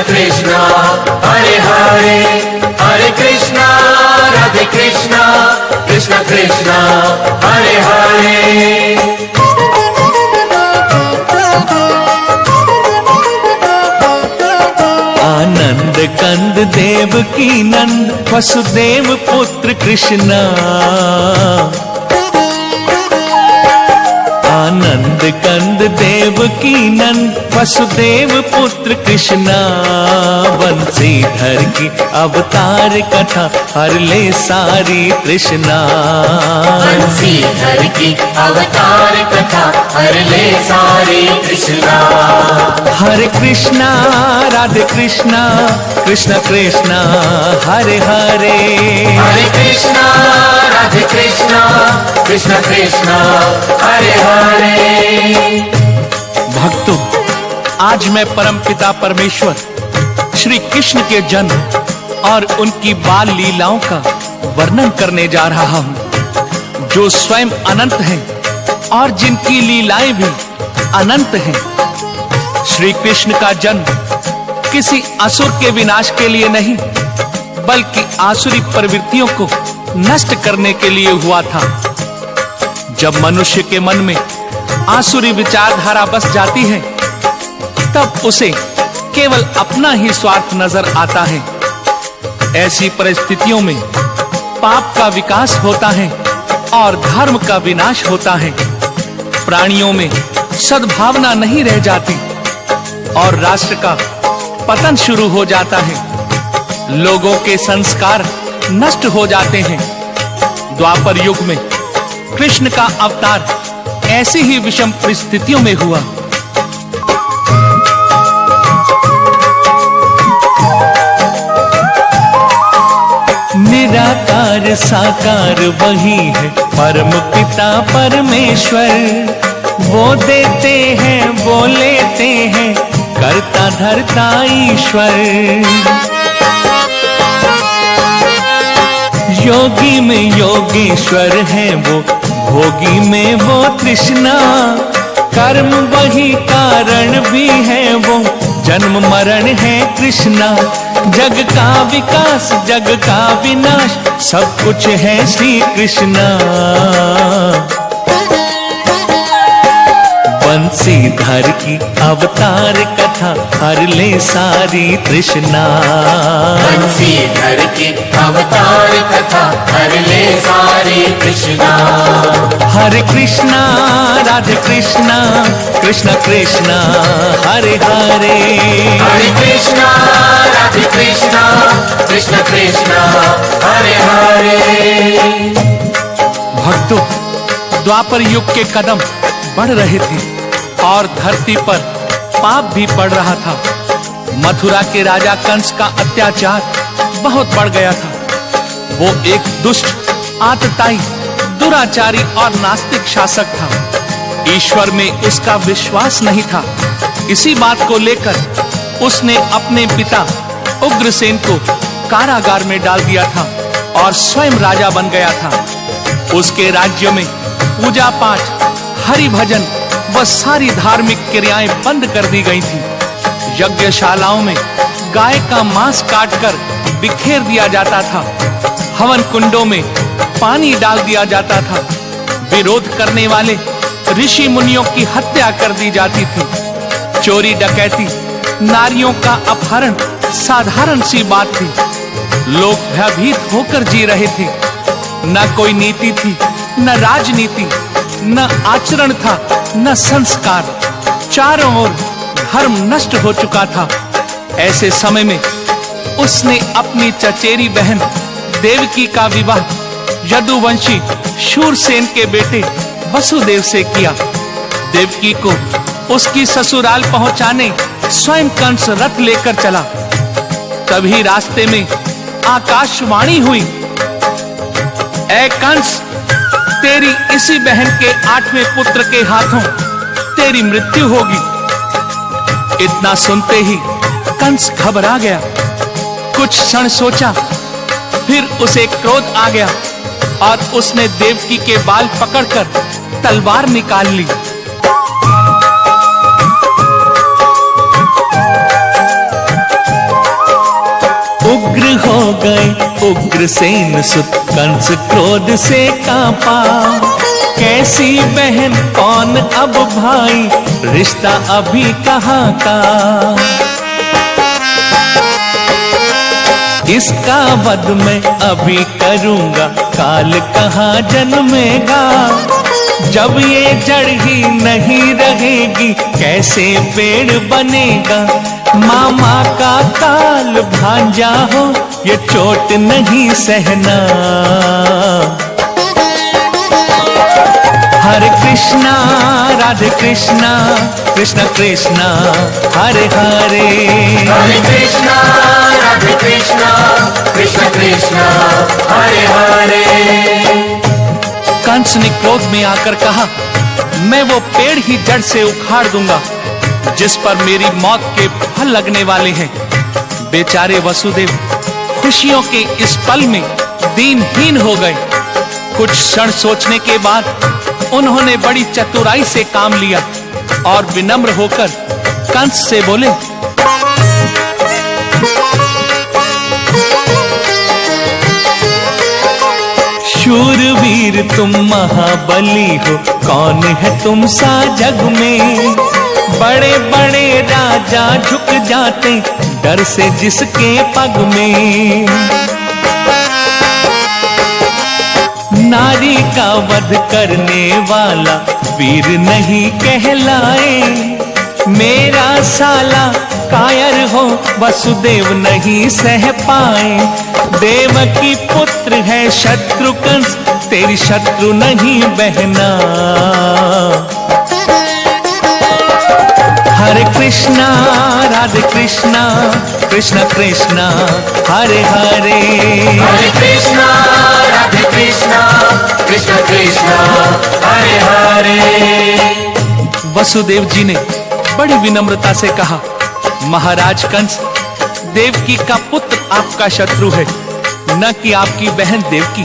कृष्णा हरे हरे, हरे कृष्णा राधे कृष्णा, कृष्णा कृष्णा हरे हरे। आनंद कंद देवकी नंद वसुदेव पुत्र कृष्णा, आनंद कंद देवकी नंद वसुदेव पुत्र कृष्णा, बंसीधर की अवतार कथा हर ले सारी तृष्णा, बंसीधर की अवतार कथा हर ले सारी तृष्णा। हरे कृष्णा राधे कृष्णा, कृष्णा कृष्णा हरे हरे, हरे कृष्णा राधे कृष्णा, कृष्णा कृष्णा हरे हरे। भक्तों, आज मैं परमपिता परमेश्वर श्री कृष्ण के जन्म और उनकी बाल लीलाओं का वर्णन करने जा रहा हूं, जो स्वयं अनंत हैं और जिनकी लीलाएं भी अनंत हैं। श्री कृष्ण का जन्म किसी असुर के विनाश के लिए नहीं, बल्कि आसुरी प्रवृत्तियों को नष्ट करने के लिए हुआ था। जब मनुष्य के मन में आसुरी विचारधारा बस जाती है, तब उसे केवल अपना ही स्वार्थ नजर आता है। ऐसी परिस्थितियों में पाप का विकास होता है और धर्म का विनाश होता है। प्राणियों में सद्भावना नहीं रह जाती और राष्ट्र का पतन शुरू हो जाता है। लोगों के संस्कार नष्ट हो जाते हैं। द्वापर युग में कृष्ण का अवतार ऐसी ही विषम परिस्थितियों में हुआ। निराकार साकार वही है परम पिता परमेश्वर, वो देते हैं वो लेते हैं करता धरता ईश्वर। योगी में योगेश्वर है वो, भोगी में वो तृष्णा, कर्म वही कारण भी है वो, जन्म मरण है कृष्णा। जग का विकास जग का विनाश सब कुछ है श्री कृष्णा। बंसीधर की अवतार कथा हर ले सारी तृष्णा, बंसीधर की अवतार कथा हर ले सारी तृष्णा। हरे कृष्णा राधे कृष्णा, कृष्णा कृष्णा हरे हरे, हरे कृष्णा राधे कृष्णा, कृष्णा कृष्णा हरे हरे। भक्तों, द्वापर युग के कदम बढ़ रहे थे और धरती पर पाप भी बढ़ रहा था। मथुरा के राजा कंस का अत्याचार बहुत बढ़ गया था। वो एक दुष्ट, आतताई, दुराचारी और नास्तिक शासक था। ईश्वर में उसका विश्वास नहीं था। इसी बात को लेकर उसने अपने पिता उग्रसेन को कारागार में डाल दिया था और स्वयं राजा बन गया था। उसके राज्य में पूजा पाठ, हरि भजन व सारी धार्मिक क्रियाएं बंद कर दी गई थी। यज्ञशालाओं में गाय का मांस काटकर बिखेर दिया जाता था। हवन कुंडों में पानी डाल दिया जाता था। विरोध करने वाले ऋषि मुनियों की हत्या कर दी जाती थी। चोरी डकैती, नारियों का अपहरण साधारण सी बात थी। लोग भयभीत होकर जी रहे थे। न कोई नीति थी, न राजनीति, न आचरण था, न संस्कार। चारों ओर धर्म नष्ट हो चुका था। ऐसे समय में उसने अपनी चचेरी बहन देवकी का विवाह यदुवंशी शूरसेन के बेटे वसुदेव से किया। देवकी को उसकी ससुराल पहुंचाने स्वयं कंस रथ लेकर चला। तभी रास्ते में आकाशवाणी हुई, ऐ कंस, तेरी इसी बहन के 8वें पुत्र के हाथों तेरी मृत्यु होगी। इतना सुनते ही कंस घबरा गया। कुछ क्षण सोचा, फिर उसे क्रोध आ गया और उसने देवकी के बाल पकड़कर तलवार निकाल ली। उग्रसेन सुत कंस क्रोध से कांपा। कैसी बहन कौन अब भाई, रिश्ता अभी कहाँ का। इसका वध मैं अभी करूंगा, काल कहाँ जन्मेगा। जब ये जड़ ही नहीं रहेगी, कैसे पेड़ बनेगा। मामा का काल भांजा हो, ये चोट नहीं सहना। हरे कृष्णा राधे कृष्णा, कृष्ण कृष्णा हरे हरे। हरे कृष्णा राधे कृष्णा, कृष्ण कृष्णा हरे हरे। कंस ने क्रोध में आकर कहा, मैं वो पेड़ ही जड़ से उखाड़ दूंगा जिस पर मेरी मौत के फल लगने वाले हैं। बेचारे वसुदेव खुशियों के इस पल में दीनहीन हो गए। कुछ क्षण सोचने के बाद उन्होंने बड़ी चतुराई से काम लिया और विनम्र होकर कंस से बोले, शूरवीर तुम महाबली हो, कौन है तुम सा जग में। बड़े बड़े राजा झुक जाते डर से जिसके पग में। नारी का वध करने वाला वीर नहीं कहलाए। मेरा साला कायर हो, वसुदेव नहीं सह पाए। देवकी पुत्र है शत्रुघ्न, तेरी शत्रु नहीं बहना। हरे कृष्णा राधे कृष्णा, कृष्ण कृष्णा हरे हरे। हरे कृष्णा राधे कृष्णा, कृष्ण कृष्णा हरे हरे। वसुदेव जी ने बड़ी विनम्रता से कहा, महाराज कंस, देवकी का पुत्र आपका शत्रु है, न कि आपकी बहन देवकी।